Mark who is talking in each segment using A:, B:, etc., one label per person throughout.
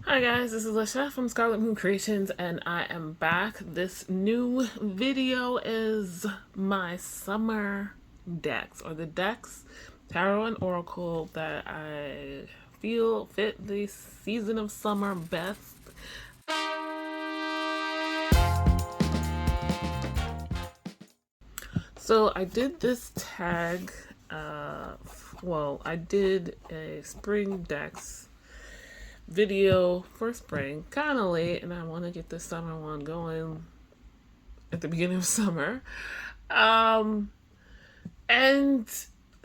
A: Hi guys, this is Lashette from Scarlet Moon Creations and I am back. This new video is my summer decks, or the decks, Tarot and Oracle, that I feel fit the season of summer best. So I did this tag, I did a spring decks video for spring, kind of late, and I want to get the summer one going at the beginning of summer. And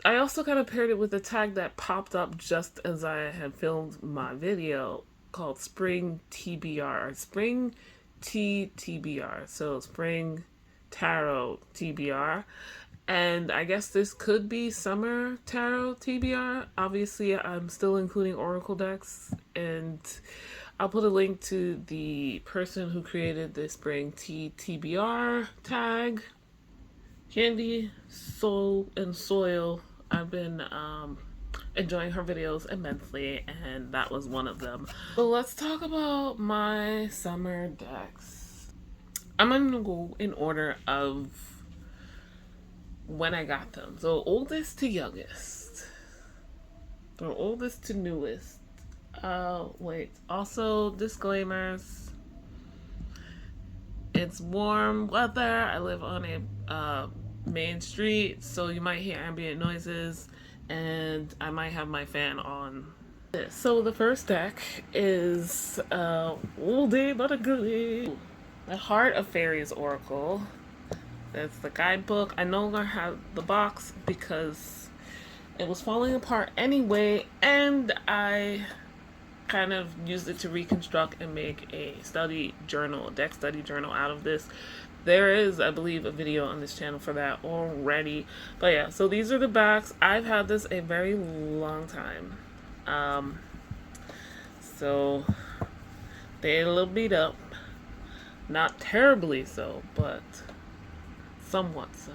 A: I also kind of paired it with a tag that popped up just as I had filmed my video called Spring TBR, Spring TTBR, so Spring Tarot TBR. And I guess this could be Summer Tarot TBR. Obviously, I'm still including Oracle decks, and I'll put a link to the person who created the Spring TTBR tag. Candy, Soul, and Soil. I've been enjoying her videos immensely, and that was one of them. So let's talk about my summer decks. I'm gonna go in order of when I got them. So oldest to youngest. Or oldest to newest. Wait. Also, disclaimers. It's warm weather. I live on a main street, so you might hear ambient noises, and I might have my fan on. So the first deck is oldie but a goodie. The Heart of Faeries Oracle. That's the guidebook. I no longer have the box because it was falling apart anyway, and I kind of used it to reconstruct and make a study journal, deck study journal out of this. There is, I believe, a video on this channel for that already. But yeah, so these are the backs. I've had this a very long time. So they're a little beat up. Not terribly so, but somewhat so.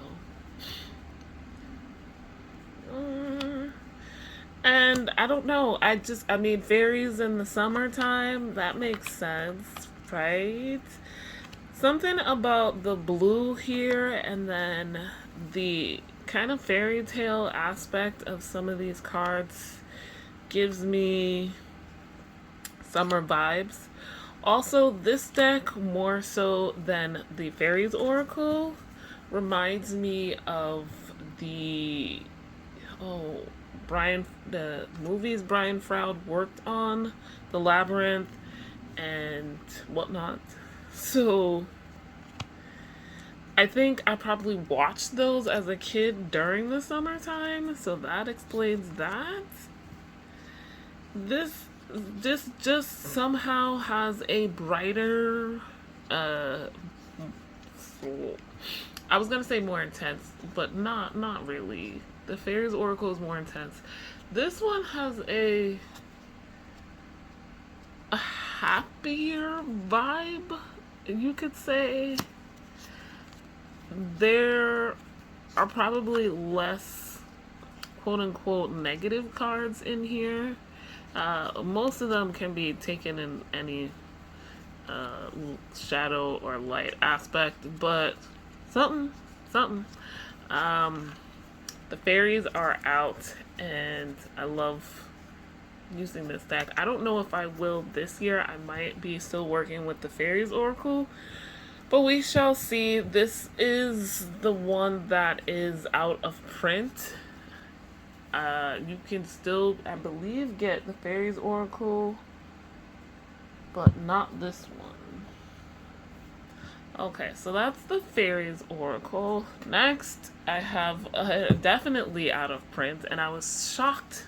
A: And I don't know, I mean, fairies in the summertime, that makes sense, right? Something about the blue here, and then the kind of fairy tale aspect of some of these cards gives me summer vibes. Also, this deck, more so than the Fairies Oracle, reminds me of the the movies Brian Froud worked on, The Labyrinth and whatnot. So I think I probably watched those as a kid during the summertime, so that explains that. This just somehow has a brighter I was gonna say more intense, but not really. The Fairies Oracle is more intense. This one has a happier vibe, you could say. There are probably less quote unquote negative cards in here. Most of them can be taken in any shadow or light aspect, but something. The fairies are out, and I love using this deck. I don't know if I will this year. I might be still working with the Fairies Oracle, but we shall see. This is the one that is out of print. You can still, I believe, get the Fairies Oracle, but not this one. Okay, so that's the Fairies Oracle. Next, I have definitely out of print, and I was shocked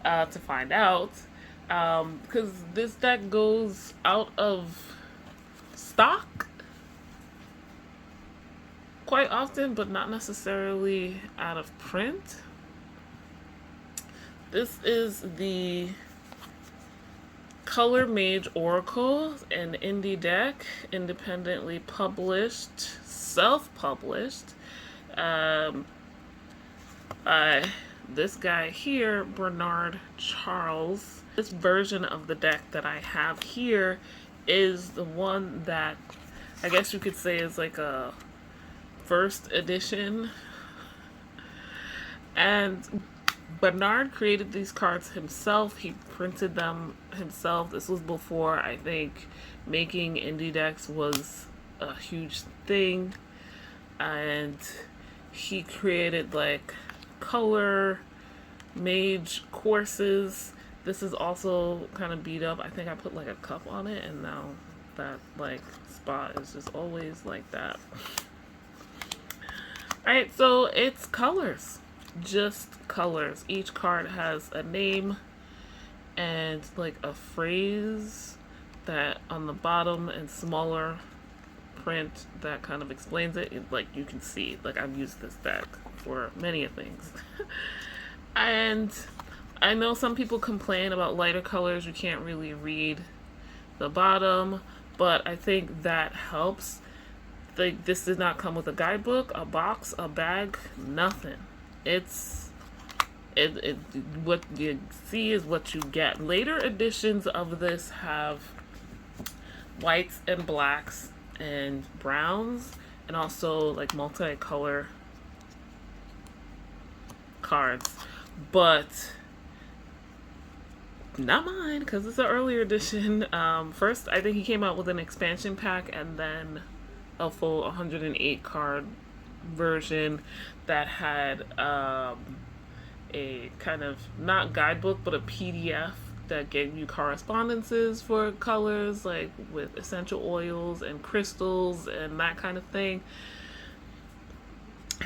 A: to find out because this deck goes out of stock quite often, but not necessarily out of print. This is the Color Mage Oracle, an indie deck, independently published, self-published, by this guy here, Bernard Charles. This version of the deck that I have here is the one that I guess you could say is like a first edition. And Bernard created these cards himself. He printed them himself. This was before, I think, making indie decks was a huge thing. And he created like color Mage courses. This is also kind of beat up. I think I put like a cup on it, and now that like spot is just always like that. Alright, so it's colors. Just colors. Each card has a name and like a phrase that on the bottom and smaller print that kind of explains it. Like you can see, like I've used this deck for many things. And I know some people complain about lighter colors, you can't really read the bottom, but I think that helps. Like, this did not come with a guidebook, a box, a bag, nothing. What you see is what you get. Later editions of this have whites and blacks and browns, and also like multicolor cards, but not mine because it's an earlier edition. First, I think he came out with an expansion pack and then a full 108 card version that had a kind of not guidebook but a PDF that gave you correspondences for colors, like with essential oils and crystals and that kind of thing.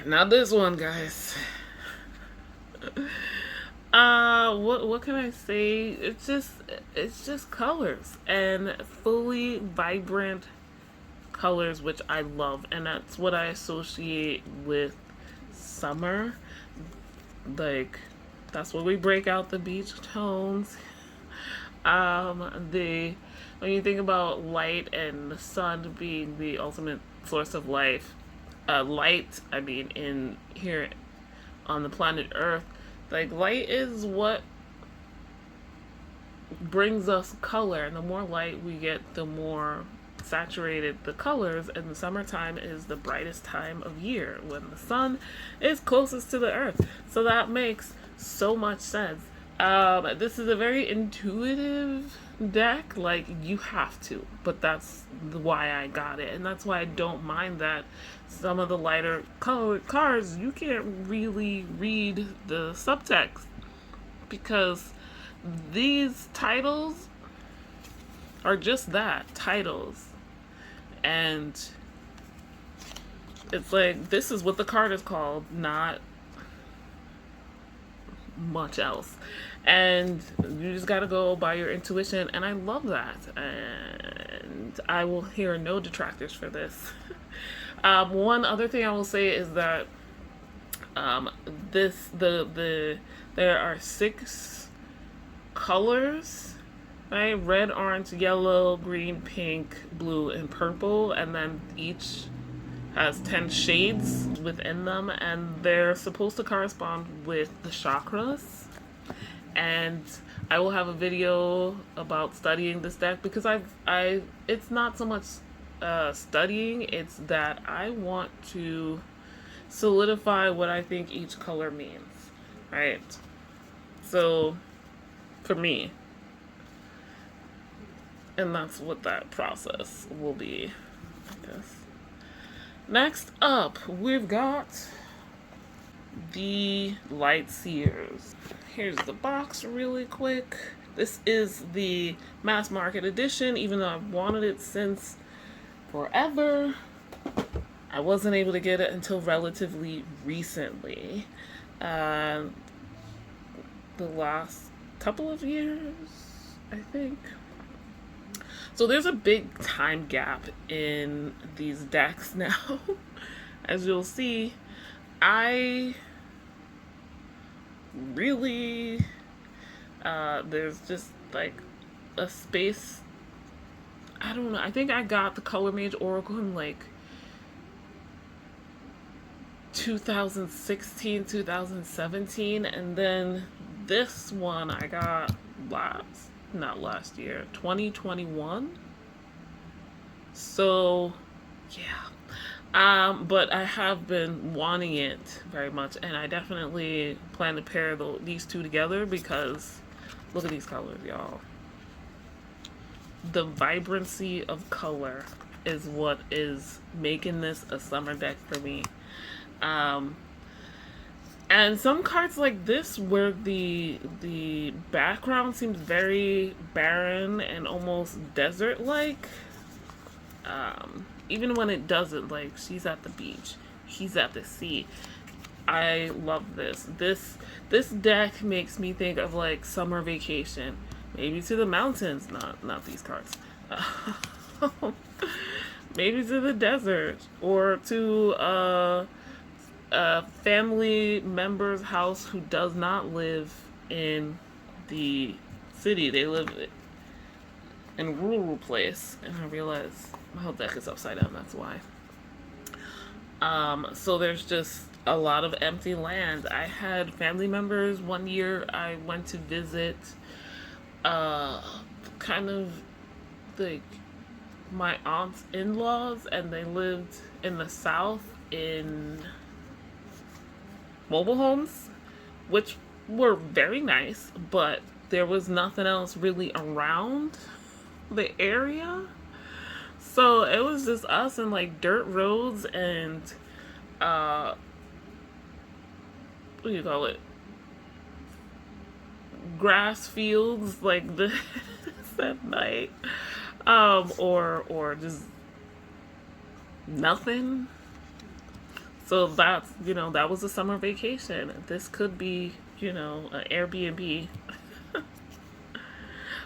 A: Now this one, guys. What can I say? It's just colors and fully vibrant colors, which I love, and that's what I associate with summer. Like, that's where we break out the beach tones. When you think about light and the sun being the ultimate source of life, light, I mean, in here on the planet Earth, like light is what brings us color, and the more light we get, the more saturated the colors, and the summertime is the brightest time of year when the sun is closest to the earth. So that makes so much sense. This is a very intuitive deck, like you have to, but that's why I got it, and that's why I don't mind that some of the lighter colored cards you can't really read the subtext, because these titles are just that, titles. And it's like, this is what the card is called, not much else. And you just gotta go by your intuition, and I love that. And I will hear no detractors for this. One other thing I will say is that there are 6 colors. Right? Red, orange, yellow, green, pink, blue, and purple. And then each has 10 shades within them. And they're supposed to correspond with the chakras. And I will have a video about studying this deck, because it's not so much studying, it's that I want to solidify what I think each color means. Right? So, for me. And that's what that process will be, I guess. Next up, we've got the Light Seers. Here's the box really quick. This is the mass market edition, even though I've wanted it since forever. I wasn't able to get it until relatively recently. The last couple of years, I think. So there's a big time gap in these decks now. As you'll see, I really, there's just like a space. I don't know. I think I got the Color Mage Oracle in like 2016, 2017, and then this one I got not last year, 2021. So, yeah. But I have been wanting it very much, and I definitely plan to pair these two together because look at these colors, y'all. The vibrancy of color is what is making this a summer deck for me. And some cards like this, where the background seems very barren and almost desert-like, even when it doesn't, like she's at the beach, he's at the sea. I love this. This deck makes me think of like summer vacation, maybe to the mountains. Not these cards. Maybe to the desert or to a family member's house who does not live in the city. They live in a rural place, and I realize my whole deck is upside down, that's why. So there's just a lot of empty land. I had family members one year I went to visit, kind of like my aunt's in-laws, and they lived in the south in mobile homes, which were very nice, but there was nothing else really around the area. So it was just us and like dirt roads and what do you call it? Grass fields like this at night. Or just nothing. So that's, that was a summer vacation. This could be, an Airbnb.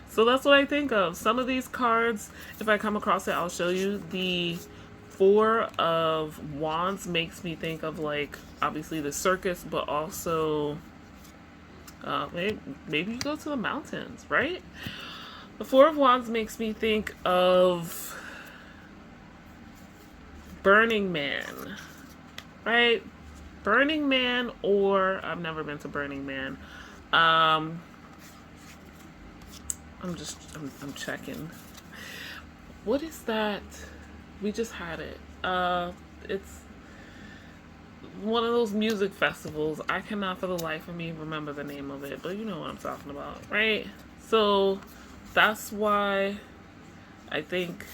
A: So that's what I think of. Some of these cards, if I come across it, I'll show you. The Four of Wands makes me think of, like, obviously the circus, but also maybe you go to the mountains, right? The Four of Wands makes me think of Burning Man, right? Burning Man, or I've never been to Burning Man. I'm checking. What is that? We just had it. It's one of those music festivals. I cannot for the life of me remember the name of it, but you know what I'm talking about, right? So that's why I think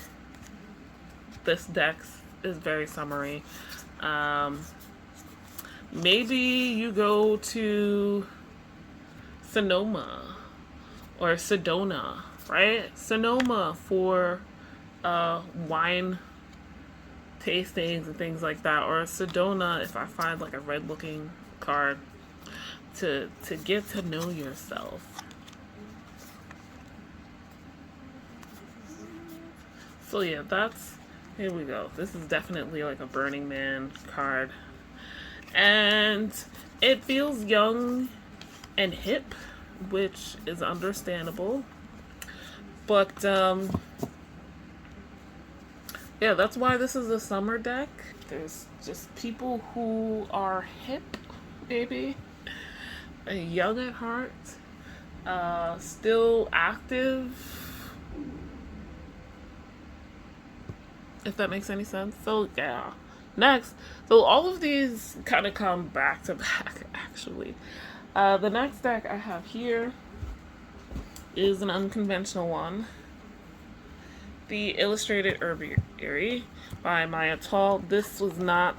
A: this deck is very summery. Maybe you go to Sonoma or Sedona, right? Sonoma for wine tastings and things like that, or Sedona if I find like a red looking card to get to know yourself. So yeah, here we go. This is definitely like a Burning Man card, and it feels young and hip, which is understandable. But yeah, that's why this is a summer deck. There's just people who are hip, maybe, and young at heart, still active, if that makes any sense. So yeah, next, so all of these kind of come back to back, actually. The next deck I have here is an unconventional one. The Illustrated Herbiary by Maya Tall. This was not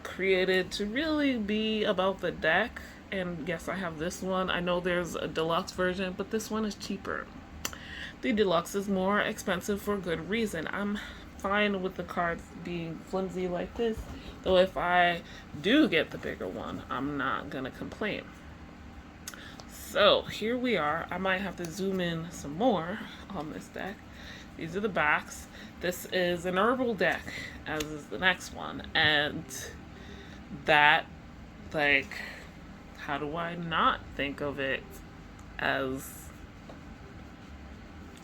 A: created to really be about the deck. And yes, I have this one. I know there's a deluxe version, but this one is cheaper. The deluxe is more expensive for good reason. I'm fine with the cards being flimsy like this, though if I do get the bigger one, I'm not gonna complain. So here we are. I might have to zoom in some more on this deck. These are the backs. This is an herbal deck, as is the next one, and that, like, how do I not think of it as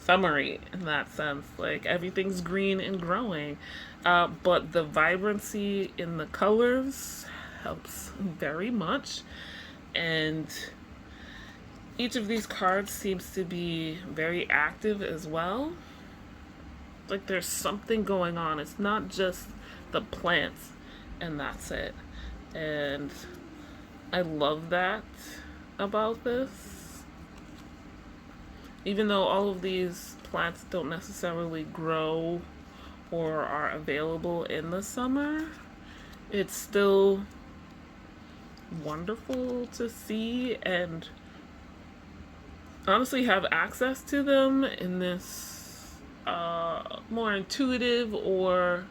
A: summery in that sense? Like, everything's green and growing, but the vibrancy in the colors helps very much. And each of these cards seems to be very active as well. Like there's something going on. It's not just the plants and that's it. And I love that about this. Even though all of these plants don't necessarily grow or are available in the summer, it's still wonderful to see and honestly have access to them in this more intuitive or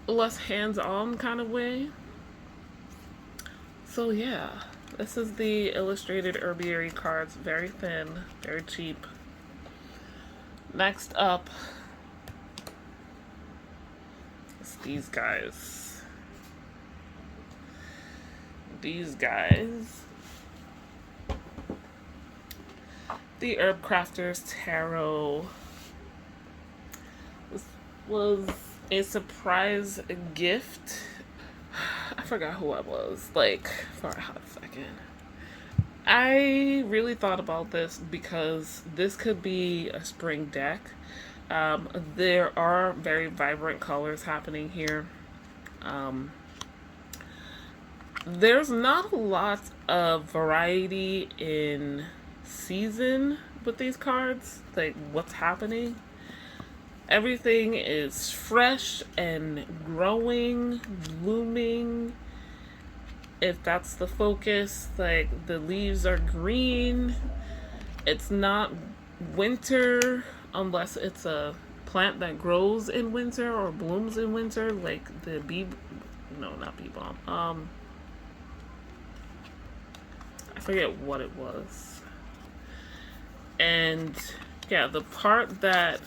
A: less hands-on kind of way. So yeah, this is the illustrated Herbiary cards. Very thin, very cheap. Next up is these guys. These guys. The Herb Crafters Tarot. This was a surprise gift. I forgot who I was, like, for a hot second. I really thought about this because this could be a spring deck. There are very vibrant colors happening here. There's not a lot of variety in season with these cards, like what's happening. Everything is fresh and growing, blooming. If that's the focus, like the leaves are green. It's not winter unless it's a plant that grows in winter or blooms in winter, like the not bee balm. I forget what it was. And yeah, the part that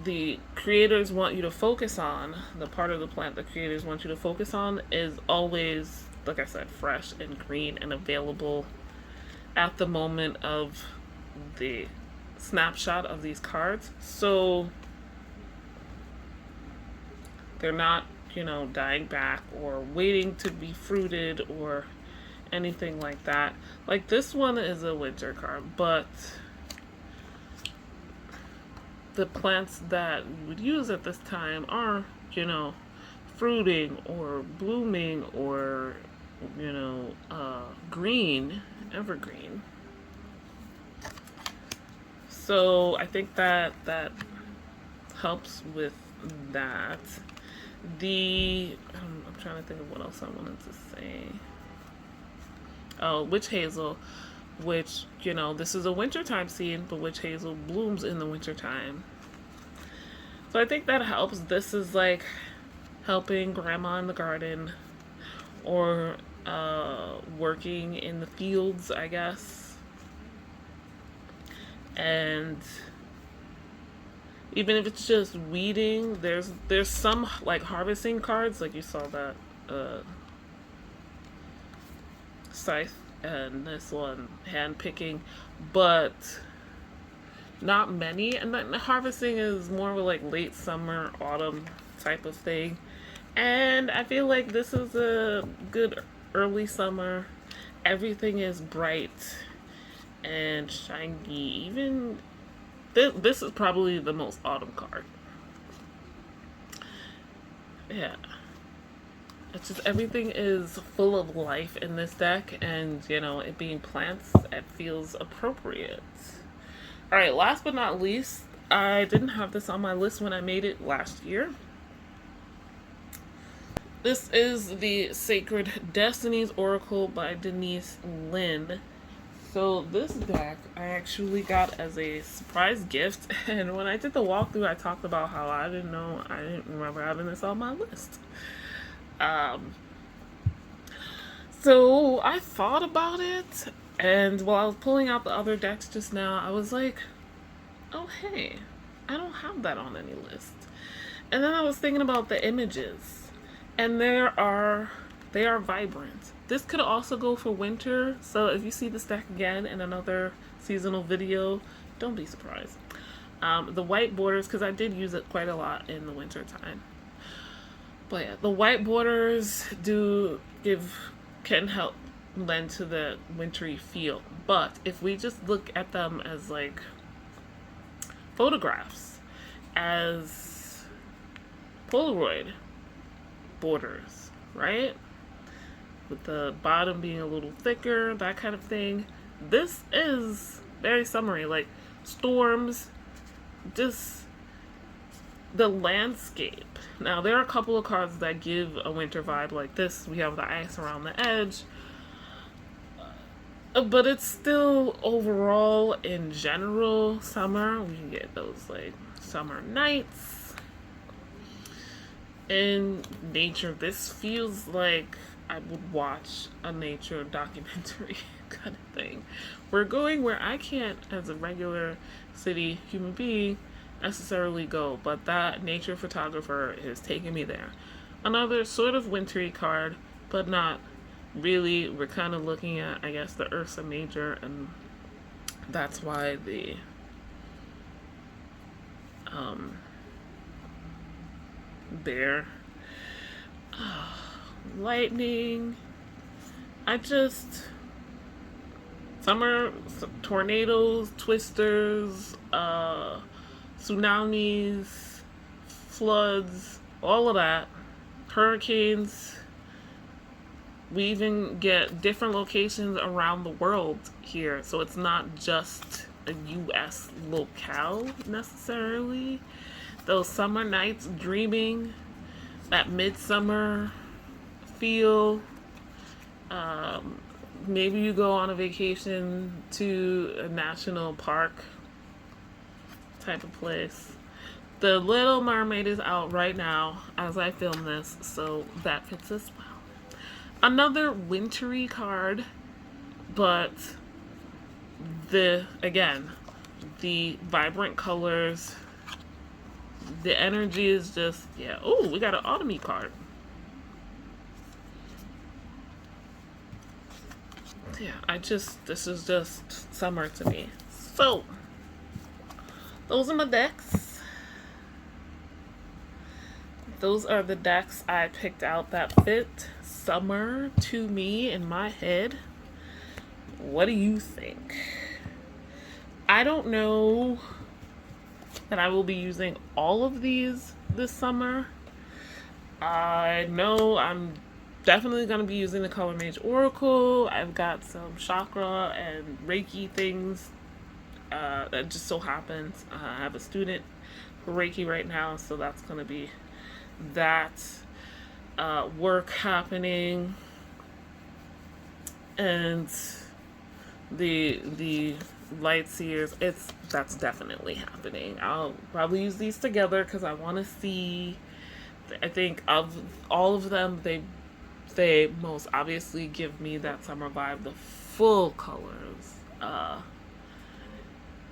A: the creators want you to focus on, the part of the plant the creators want you to focus on is always, like I said, fresh and green and available at the moment of the snapshot of these cards. So they're not, dying back or waiting to be fruited or anything like that. Like this one is a winter card, but the plants that you would use at this time are, fruiting or blooming or, green, evergreen. So I think that helps with that. I'm trying to think of what else I wanted to say. Oh, witch hazel, which, this is a wintertime seed, but witch hazel blooms in the wintertime. So I think that helps. This is like helping grandma in the garden or working in the fields, I guess. And even if it's just weeding, there's some like harvesting cards, like you saw that scythe and this one hand picking, but not many. And then harvesting is more of a like late summer, autumn type of thing. And I feel like this is a good early summer. Everything is bright and shiny. Even this is probably the most autumn card. Yeah. It's just everything is full of life in this deck, and it being plants, it feels appropriate. Alright, last but not least, I didn't have this on my list when I made it last year. This is the Sacred Destinies Oracle by Denise Lynn. So this deck I actually got as a surprise gift, and when I did the walkthrough I talked about how I didn't remember having this on my list. So I thought about it, and while I was pulling out the other decks just now, I was like, oh hey, I don't have that on any list. And then I was thinking about the images, and they are vibrant. This could also go for winter, so if you see this deck again in another seasonal video, don't be surprised. The white borders, because I did use it quite a lot in the winter time. But yeah, the white borders can help lend to the wintry feel. But if we just look at them as like photographs, as Polaroid borders, right? With the bottom being a little thicker, that kind of thing. This is very summery, like storms, just the landscape. Now, there are a couple of cards that give a winter vibe like this. We have the ice around the edge. But it's still overall, in general, summer. We can get those like summer nights. In nature, this feels like I would watch a nature documentary kind of thing. We're going where I can't, as a regular city human being, necessarily go, but that nature photographer is taking me there. Another sort of wintry card, but not really. We're kind of looking at, I guess, the Ursa Major, and that's why the bear, lightning. Summer tornadoes, twisters, tsunamis, floods, all of that, hurricanes. We even get different locations around the world here, so it's not just a US locale necessarily. Those summer nights, dreaming, that midsummer feel. Maybe you go on a vacation to a national park type of place. The Little Mermaid is out right now as I film this, so that fits as well. Another wintry card, but the vibrant colors, the energy is just, yeah. Oh, we got an autumny card. Yeah, this is just summer to me. So, those are my decks. Those are the decks I picked out that fit summer to me in my head. What do you think? I don't know that I will be using all of these this summer. I know I'm definitely going to be using the Color Mage Oracle. I've got some chakra and Reiki things. That just so happens. I have a student for Reiki right now, so that's going to be that work happening. And the light seers, that's definitely happening. I'll probably use these together because I want to see. I think of all of them, they most obviously give me that summer vibe, the full colors.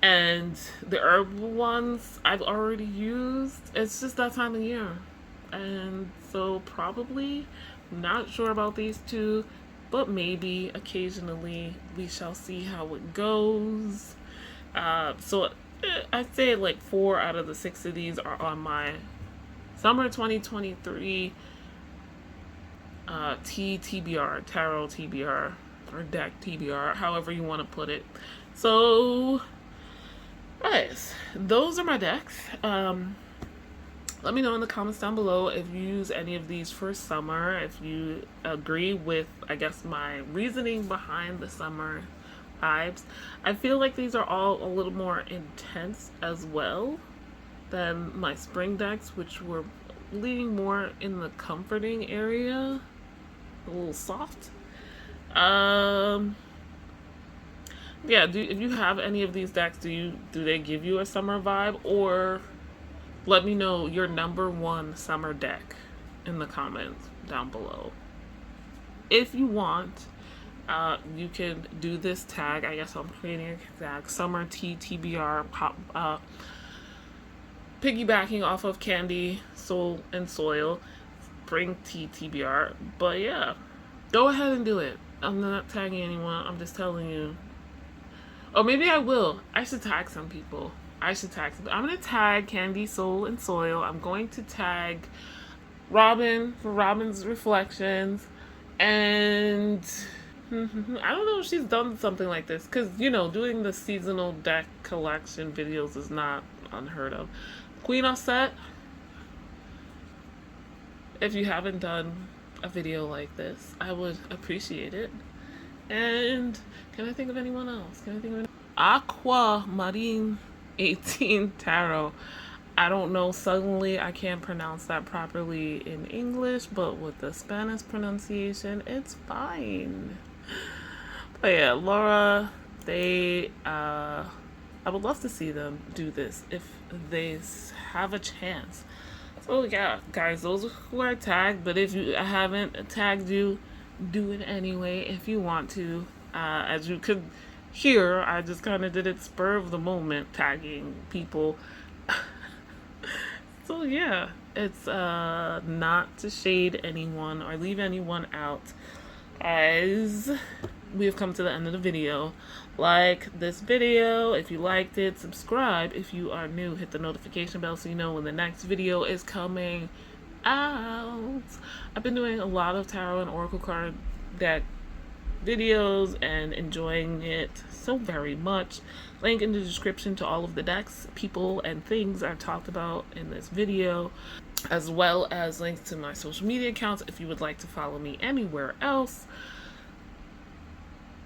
A: And the herbal ones I've already used. It's just that time of year. And so probably, not sure about these two, but maybe occasionally we shall see how it goes. So I'd say like 4 out of the 6 of these are on my summer 2023 TTBR, Tarot TBR, or deck TBR, however you want to put it. So, guys, those are my decks. Let me know in the comments down below if you use any of these for summer, if you agree with, I guess, my reasoning behind the summer vibes. I feel like these are all a little more intense as well than my spring decks, which were leaning more in the comforting area, a little soft. Yeah, if you have any of these decks, do they give you a summer vibe? Or let me know your number 1 summer deck in the comments down below. If you want, you can do this tag. I guess I'm creating a tag, Summer TTBR, piggybacking off of Candy, Soul, and Soil, Spring TTBR. But yeah, go ahead and do it. I'm not tagging anyone. I'm just telling you. Or maybe I will. I should tag some people. I'm going to tag Candy, Soul, and Soil. I'm going to tag Robin for Robin's Reflections. And I don't know if she's done something like this because, you know, doing the seasonal deck collection videos is not unheard of. Queen Offset, if you haven't done a video like this, I would appreciate it. And can I think of anyone else? Can I think of anyone? Aquamarine 18 Tarot. I don't know, suddenly I can't pronounce that properly in English, but with the Spanish pronunciation, it's fine. But yeah, Laura, I would love to see them do this if they have a chance. So yeah, guys, those who are tagged, but if you haven't tagged you, do it anyway if you want to. As you could hear, I just kind of did it spur of the moment, tagging people. So yeah, it's not to shade anyone or leave anyone out. As we have come to the end of the video, like this video if you liked it, subscribe if you are new, hit the notification bell so you know when the next video is coming out. I've been doing a lot of tarot and oracle card deck videos and enjoying it so very much. Link in the description to all of the decks, people, and things I've talked about in this video, as well as links to my social media accounts if you would like to follow me anywhere else.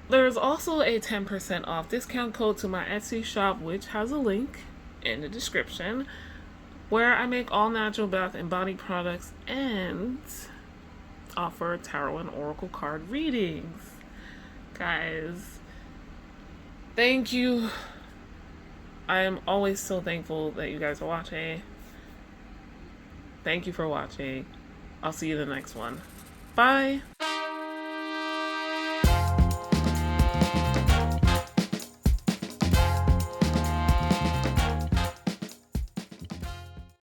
A: There's also a 10% off discount code to my Etsy shop, which has a link in the description, where I make all natural bath and body products and offer tarot and oracle card readings. Guys, thank you. I am always so thankful that you guys are watching. Thank you for watching. I'll see you in the next one. Bye.